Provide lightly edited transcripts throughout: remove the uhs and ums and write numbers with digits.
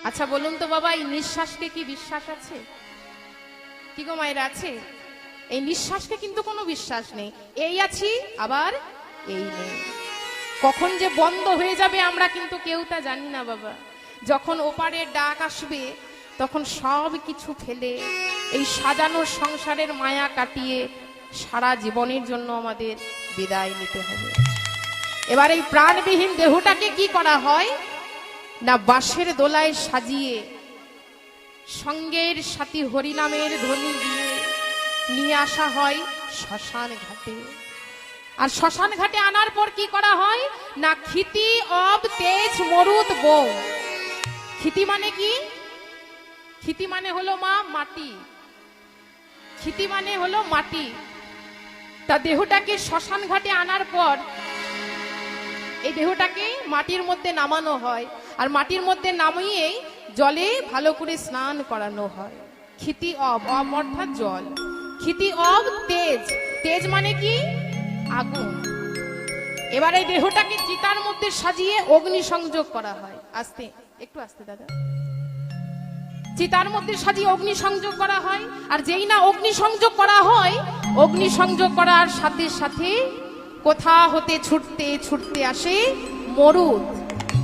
আচ্ছা বলুন তো বাবা, এই নিঃশ্বাসকে কি বিশ্বাস আছে? কি গো মায়ের আছে? এই নিঃশ্বাসকে কিন্তু কোনো বিশ্বাস নেই। এই আছি আবার এই নেই, কখন যে বন্ধ হয়ে যাবে আমরা কিন্তু কেউ তা জানি না বাবা। যখন ওপারের ডাক আসবে তখন সব কিছু ফেলে এই সাজানো সংসারের মায়া কাটিয়ে সারা জীবনের জন্য আমাদের বিদায় নিতে হবে। এবার এই প্রাণবিহীন দেহটাকে কি করা হয় না, বাঁশের দোলায় সাজিয়ে সঙ্গের সাথী হরিনামের ধ্বনি দিয়ে নিয়ে আসা হয় শ্মশান ঘাটে। আর শ্মশান ঘাটে আনার পর কি করা হয় না, ক্ষিতি অব তেজ মরুত বৌ। ক্ষিতি মানে কি? ক্ষিতি মানে হলো মা মাটি, ক্ষিতি মানে হলো মাটি। তা দেহটাকে শ্মশান ঘাটে আনার পর এই দেহটাকে মাটির মধ্যে নামানো হয়, আর মাটির মধ্যে নামিয়ে জলে ভালো করে স্নান করানো হয়। ক্ষিতি অব, অব অর্থাৎ জল। ক্ষিতি অব তেজ, তেজ মানে কি? আগুন। এবার এই দেহটাকে চিতার মধ্যে সাজিয়ে অগ্নি সংযোগ করা হয়। আস্তে, একটু আস্তে দাদা। চিতার মধ্যে সাজিয়ে অগ্নি সংযোগ করা হয়, আর যেই না অগ্নি সংযোগ করা হয়, অগ্নি সংযোগ করার সাথে সাথে কোথা হতে ছুটতে ছুটতে আসে মরুত।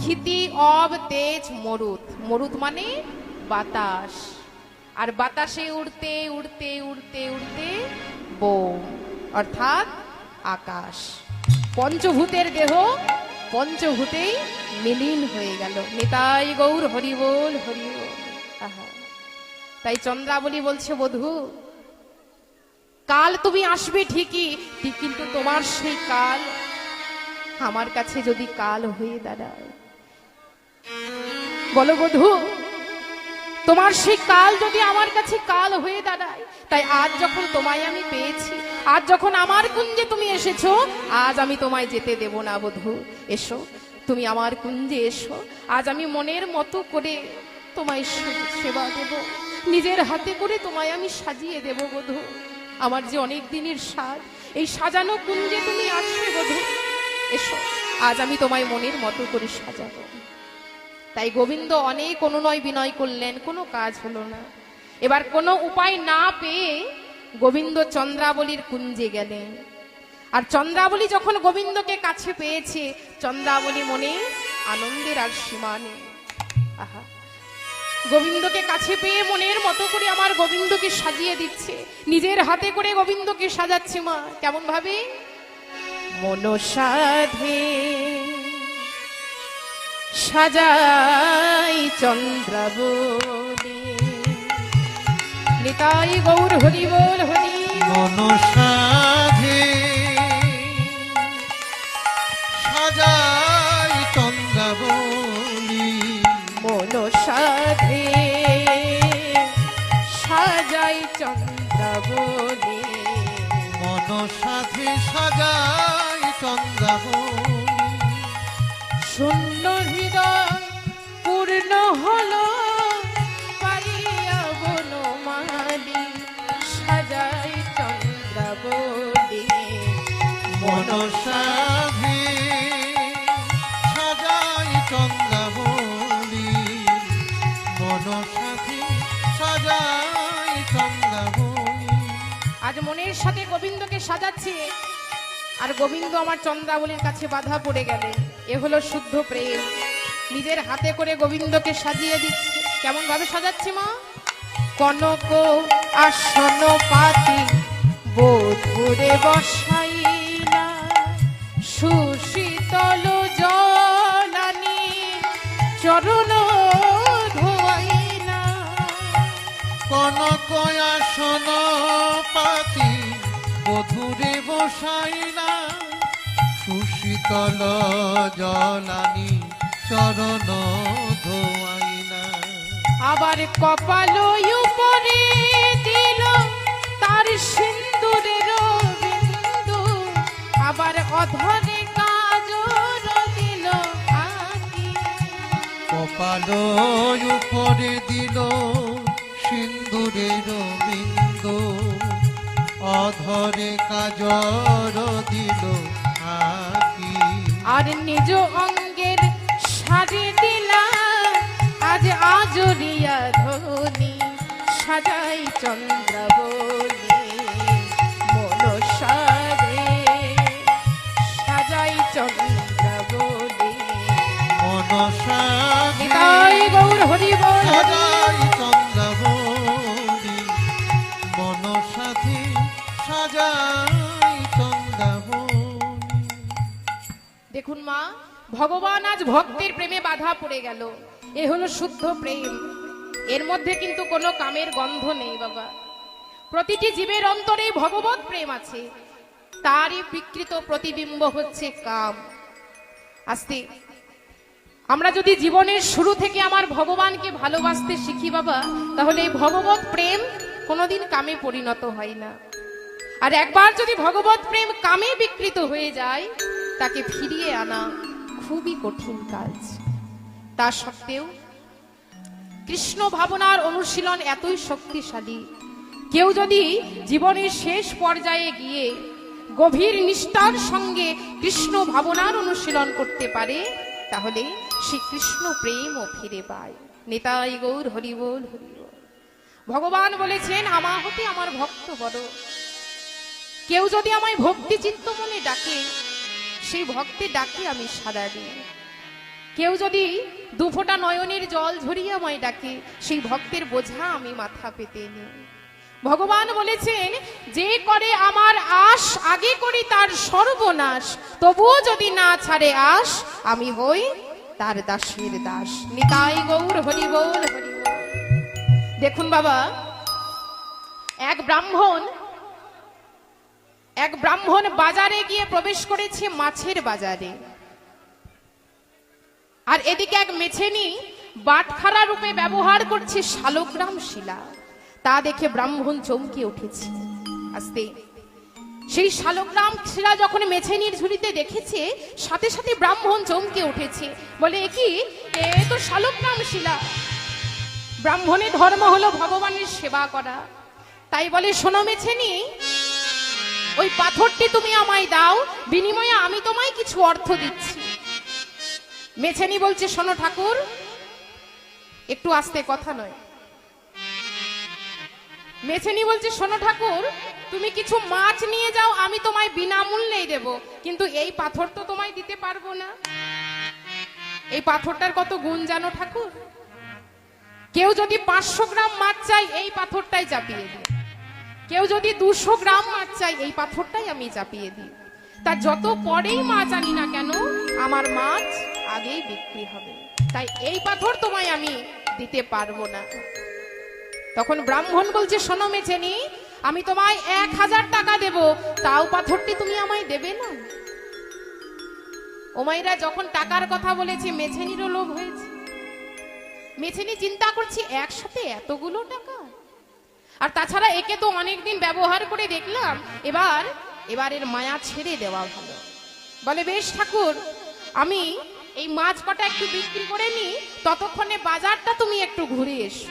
ক্ষিতি অব তেজ মরুত। মরুত মানে বাতাস, আর বাতাসে উড়তে উড়তে উড়তে উড়তে বোম অর্থাৎ আকাশ। পঞ্চভূতের দেহ পঞ্চভূতেই মিলীন হয়ে গেল। নিতাই গৌর হরিবোল হরিবোল। তাই চন্দ্রাবলী বলছে, বধূ কাল তুমি আসবে ঠিকই, কিন্তু তোমার সেই কাল আমার কাছে যদি কাল হয়ে দাঁড়ায়, বলো বধূ, তোমার সেই কাল যদি আমার কাছে কাল হয়ে দাঁড়ায়, তাই আজ যখন তোমায় আমি পেয়েছি, আজ যখন আমার কুঞ্জে তুমি এসেছো, আজ আমি তোমায় যেতে দেব না বধূ। এসো, তুমি আমার কুঞ্জে এসো। আজ আমি মনের মতো করে তোমায় সেবা দেব, নিজের হাতে করে তোমায় আমি সাজিয়ে দেব বধূ। আমার যে অনেক দিনের সাজ, এই সাজানো কুঞ্জে তুমি আসবে বধূ। এসো, আজ আমি তোমায় মনের মতো করে সাজাবো। তাই গোবিন্দ অনেক অনুনয় বিনয় করলেন, কোনো কাজ হলো না। এবার কোনো উপায় না পেয়ে গোবিন্দ চন্দ্রাবলীর কুঞ্জে গেলেন। আর চন্দ্রাবলী যখন গোবিন্দকে কাছে পেয়েছে, চন্দ্রাবলী মনে আনন্দের আর সীমা নেই। আহা, গোবিন্দকে কাছে পেয়ে মনের মতো করে আমার গোবিন্দকে সাজিয়ে দিচ্ছে, নিজের হাতে করে গোবিন্দকে সাজাচ্ছে। মা কেমন ভাবে? মনসাধে সাজাই চন্দ্রাবলী। নিতাই গৌর হরি বল হরি। মনসাধে সাজাই চন্দ্রাবলী। মনসাধে সাজাই চন্দ্রাবলী। মনসাধে সাজাই চন্দ্রাবলী। শূন্য হৃদয় পূর্ণ হলো পাইয়া বনমালী। সাজাই চন্দ্রাবলী। মনসাধে সাজাই চন্দ্রাবলী। মনসাধে সাজাই চন্দ্রাবলী। আজ মনের সাথে গোবিন্দকে সাজাচ্ছে, আর গোবিন্দ আমার চন্দ্রাবলীর কাছে বাধা পড়ে গেলেন। এ হলো শুদ্ধ প্রেম। নিজের হাতে করে গোবিন্দকে সাজিয়ে দিচ্ছে। কেমন ভাবে সাজাচ্ছে মা? কনক আসন পাতি বোধপুরে বসাইলা, সুশীতল জলানি চরণ ধোয়াইলা। কনক আসন পাতি বধূরে বসাইলা, সুশীতল জলানি চরণ ধোয়াইলা। আবার কপাল উপরে দিল তার সিন্দুরের বিন্দু, আবার অধরে কাজল দিল আঁকি। কপাল উপরে দিল সিন্দুরের বিন্দু, অধরে কাজল দিল আঁকি। আর নিজ অঙ্গের শাড়ি দিলা, আজ জড়িয়া ধনি সাজাই চন্দ্রাবলী মনসারে সাজাই চন্দ্রাবলী মনসা নিতাই গৌর হরি বল সাজাই চন্দ্রাবলী মনসাধি সাজাই চন্দ্রাবলী। দেখুন মা, ভগবান আজ ভক্তের প্রেমে বাধা পড়ে গেল। এ হলো শুদ্ধ প্রেম, এর মধ্যে কিন্তু কোনো কামের গন্ধ নেই বাবা। প্রতিটি জীবের অন্তরে ভগবত প্রেম আছে, তারই বিকৃত প্রতিবিম্ব হচ্ছে কাম। আস্তে আমরা যদি জীবনের শুরু থেকে আমার ভগবানকে ভালোবাসতে শিখি বাবা, তাহলে এই ভগবত প্রেম কোনোদিন কামে পরিণত হয় না। আর একবার যদি ভগবত প্রেম কামে বিকৃত হয়ে যায়, তাকে ফিরিয়ে আনা খুবই কঠিন কাজ। তা সত্ত্বেও কৃষ্ণ ভাবনার অনুশীলন এতই শক্তিশালী, কেউ যদি জীবনের শেষ পর্যায়ে গিয়ে গভীর নিষ্ঠার সঙ্গে কৃষ্ণ ভাবনার অনুশীলন করতে পারে, তাহলে সে কৃষ্ণ প্রেমও ফিরে পায়। নিতাই গৌর হরি বল হরি বল। ভগবান বলেছেন, আমা হতে আমার ভক্ত বড়। কেউ যদি আমায় ভক্তি চিত্ত মনে ডাকে, সেই ভক্তি ডাকে আমি সাড়া দিই। কেউ যদি দুফোঁটা নয়নের জল ঝরিয়ে আমায় ডাকে, সেই ভক্তের বোঝা আমি মাথা পেতে নিই। ভগবান বলেছেন, যে করে আমার আশ আগে করি তার সর্বনাশ, তবুও যদি না ছাড়ে আশ আমি হই তার দাসের দাস। নিতাই গৌর হরি বল হরি বল। দেখুন বাবা, এক ব্রাহ্মণ বাজারে গিয়ে প্রবেশ করেছে মাছের বাজারে, আর এদিকে এক মেছেনি বাটখারা রূপে ব্যবহার করছে শালগ্রাম শিলা। তা দেখে ব্রাহ্মণ চমকে উঠেছে। আস্তে সেই শালগ্রাম শিলা যখন মেছেনির ঝুড়িতে দেখেছে, সাথে সাথে ব্রাহ্মণ চমকে উঠেছে, বলে এ কি, এ তো শালগ্রাম শিলা। ব্রাহ্মণের ধর্ম হলো ভগবানের সেবা করা। তাই বলে, শোনো মেছেনি, ওই পাথরটি তুমি আমায় দাও, বিনিময়ে আমি তোমায় কিছু অর্থ দিচ্ছি। মেছেনি বলছে, শোনো ঠাকুর, একটু আস্তে, কথা নয়। মেছেনি বলছে, শোনো ঠাকুর, তুমি কিছু মাছ নিয়ে যাও, আমি তোমায় বিনামূল্যেই দেব, কিন্তু এই পাথর তো তোমায় দিতে পারবো না। এই পাথরটার কত গুণ জানো ঠাকুর? কেউ যদি 500 গ্রাম মাছ চাই, এই পাথরটাই চাপিয়ে দিই। কেউ যদি 200 গ্রাম মাছ চাই, এই পাথরটাই আমি চাপিয়ে দিই। তা যত পরেই মাছ আনি না কেন, আমার মাছ আগেই বিক্রি হবে, তাই এই পাথর তোমায় আমি দিতে পারবো না। তখন ব্রাহ্মণ বলছে, শোনো মেছেনি, আমি তোমায় 1000 টাকা দেব, তাও পাথরটি তুমি আমায় দেবে না। ওমাইরা যখন টাকার কথা বলেছে, মেছেনিরও লোভ হয়েছে। মেছেনি চিন্তা করছে, একসাথে এতগুলো টাকা, আর তাছাড়া একে তো অনেকদিন ব্যবহার করে দেখলাম, এবারের মায়া ছেড়ে দেওয়া ভালো। বলে, বেশ ঠাকুর, আমি এই মাছ কটা একটু বিক্রি করে নি, ততক্ষণে বাজারটা তুমি একটু ঘুরে এসো।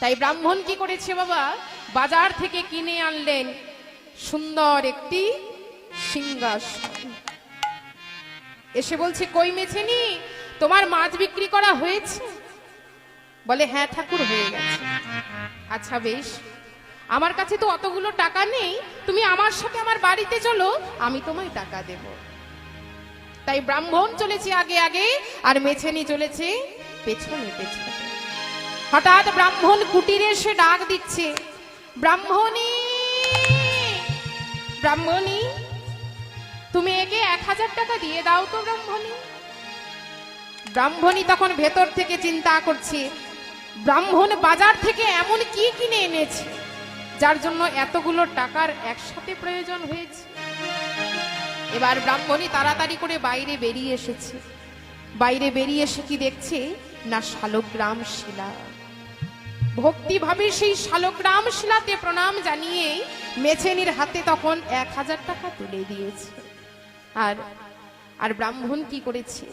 তাই ব্রাহ্মণ কি করেছে বাবা, বাজার থেকে কিনে আনলেন সুন্দর একটি সিংহাসন। এসে বলছে, কই মেছেনি, তোমার মাছ বিক্রি করা হয়েছে? বলে, হ্যাঁ ঠাকুর, হয়ে গেছে। আচ্ছা বেশ, আমার কাছে তো অতগুলো টাকা নেই, তুমি আমার সাথে আমার বাড়িতে চলো, আমি তোমায় টাকা দেব। তাই ব্রাহ্মণ চলেছে আগে আগে, আর মেছেনি চলেছে পেছনে পেছনে। হঠাৎ ব্রাহ্মণ কুটিরে এসে ডাক দিচ্ছে, ব্রাহ্মণী, ব্রাহ্মণী, তুমি একে 1000 টাকা দিয়ে দাও তো ব্রাহ্মণী। ব্রাহ্মণী তখন ভেতর থেকে চিন্তা করছে, ব্রাহ্মণ বাজার থেকে এমন কি কিনে এনেছে যার জন্য এতগুলো টাকার একসাথে প্রয়োজন হয়েছে। এবার ব্রাহ্মণী তাড়াতাড়ি করে বাইরে বেরিয়ে এসেছে। বাইরে বেরিয়ে এসে কি দেখছে না, শালগ্রাম শিলা। ভক্তিভাবে সেই শালগ্রাম শিলাতে প্রণাম জানিয়ে মেছেনির হাতে তখন 1000 টাকা তুলে দিয়েছে। আর ব্রাহ্মণ কি করেছে,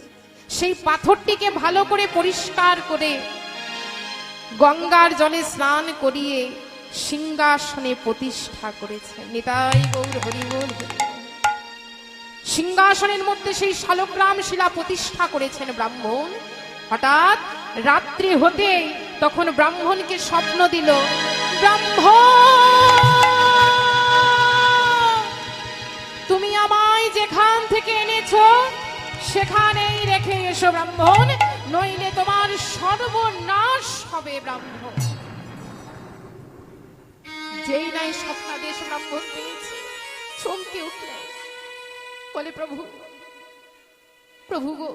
সেই পাথরটিকে ভালো করে পরিষ্কার করে গঙ্গার জলে স্নান করিয়ে সিংহাসনে প্রতিষ্ঠা করেছে। নিতাই গৌর হরি বল। সিংহাসনের মধ্যে সেই শালগ্রাম শিলা প্রতিষ্ঠা করেছেন ব্রাহ্মণ। হঠাৎ রাত্রি হতেই তখন ব্রাহ্মণকে স্বপ্ন দিল, ব্রাহ্মণ তুমি আমায় যেখান থেকে এনেছো সেখানেই রেখে এসো ব্রাহ্মণ, নইলে তোমার সর্বনাশ হবে ব্রাহ্মণ। যেই নাই স্বপ্নাদেশ ব্রাহ্মণ পেয়েছে, চমকে উঠলেন, বলে প্রভু, প্রভু গো,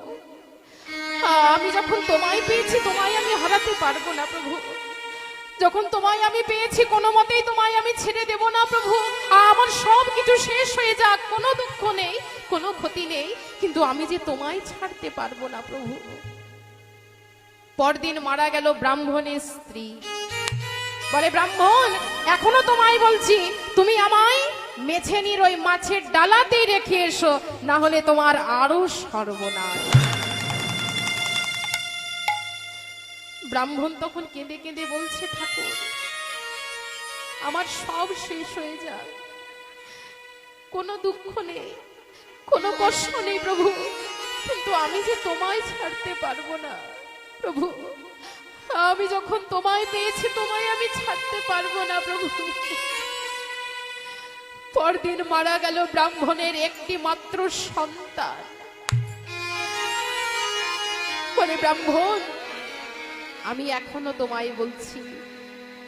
আমি যখন তোমায় পেয়েছি তোমায় আমি হারাতে পারবো না প্রভু। যখন তোমায় আমি পেয়েছি কোনো মতেই তোমায় আমি ছেড়ে দেব না প্রভু। আমার সব কিছু শেষ হয়ে যাক, কোনো দুঃখ নেই, কোনো ক্ষতি নেই, কিন্তু আমি যে তোমায় ছাড়তে পারবো না প্রভু। পরদিন মারা গেল ব্রাহ্মণের স্ত্রী। বলে ব্রাহ্মণ এখনো তোমায় বলছি, তুমি আমায় মেছেনির ওই মাছের ডালাতেই রেখে এসো, না হলে তোমার আরো সর্বনাশ। ব্রাহ্মণ তখন কেঁদে কেঁদে বলছে, ঠাকুর আমার সব শেষ হয়ে যাক, কোনো দুঃখ নেই, কোনো কষ্ট নেই প্রভু, কিন্তু আমি যে তোমায় ছাড়তে পারবো না প্রভু। আমি যখন তোমায় পেয়েছি তোমায় আমি ছাড়তে পারবো না প্রভু। পরদিন মারা গেল ব্রাহ্মণের একটি মাত্র সন্তান। বলে ব্রাহ্মণ আমি এখনো তোমায় বলছি,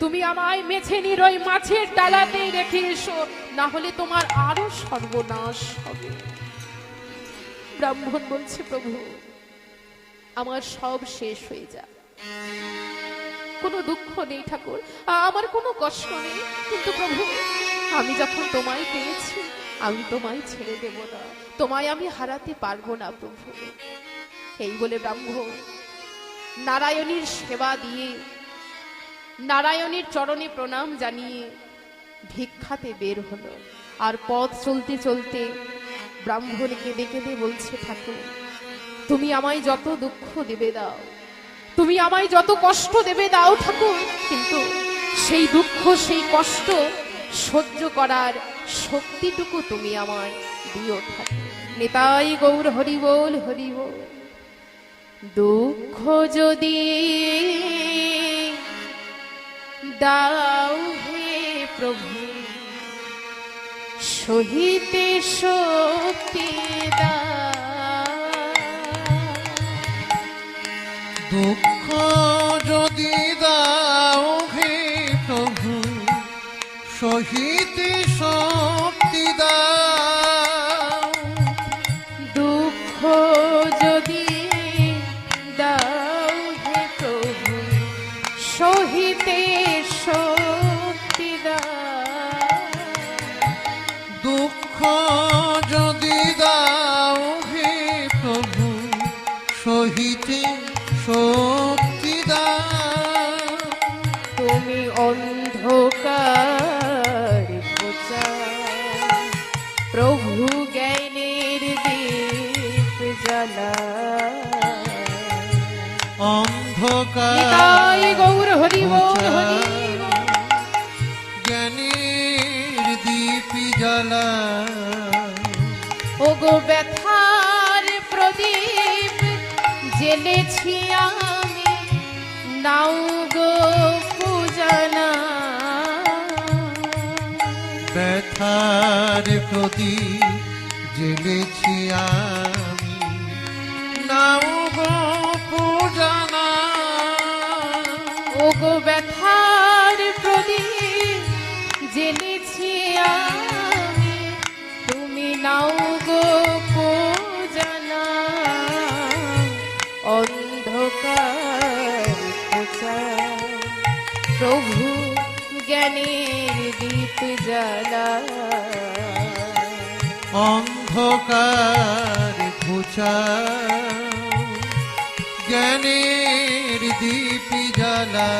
তুমি আমায় মেছেনির ওই মাছের ডালাতেই রেখে এসো, না হলে তোমার আরো সর্বনাশ হবে। ব্রাহ্মণ বলছে, প্রভু আমার সব শেষ হয়ে যায়, কোনো দুঃখ নেই ঠাকুর, আমার কোনো কষ্ট নেই, কিন্তু প্রভু আমি যখন তোমায় পেয়েছি আমি তোমায় ছেড়ে দেব না, তোমায় আমি হারাতে পারবো না প্রভু। এই বলে ব্রাহ্মণ নারায়ণীর সেবা দিয়ে, নারায়ণীর চরণে প্রণাম জানিয়ে ভিক্ষাতে বের হলো। আর পথ চলতে চলতে ব্রাহ্মণ কেঁদে কেঁদে বলছে, ঠাকুর তুমি আমায় যত দুঃখ দেবে দাও, তুমি আমায় যত কষ্ট দেবে দাও ঠাকুর, কিন্তু সেই দুঃখ সেই কষ্ট সহ্য করার শক্তিটুকু তুমি আমায় দিও ঠাকুর। নিতাই গৌর হরি বল হরি বল। দুঃখ যদি দাও হে প্রভু, সহিতে শক্তি দাও। দুঃখ যদি দাও হে প্রভু, সহিতে শক্তি দাও। দুঃখ যদি দাও হে প্রভু, সহিতে শক্তি দাও। দুঃখ যদি দাও হে প্রভু, সহিতে শক্তি দাও। তুমি অন্ধকার ঘোচা, প্রভু জ্ঞানের দীপ জ্বালা। অন্ধকার নিতাই গৌর হরি বল হরি বল। জ্ঞানের দীপ জ্বালা। ওগো ব্যথার প্রদীপ জেলেছি আমি, নাও গো পূজনা। ব্যথার প্রদীপ জেলেছি আমি, নাও গো পূজনা। ওগো ব্যথার প্রদীপ জেলেছি আমি, তুমি নাও গো পূজনা। অন্ধকার খোঁচা, প্রভু জ্ঞানের দীপ জ্বালা। অন্ধকার ঘুচাও, জ্ঞানের দীপ জ্বালা।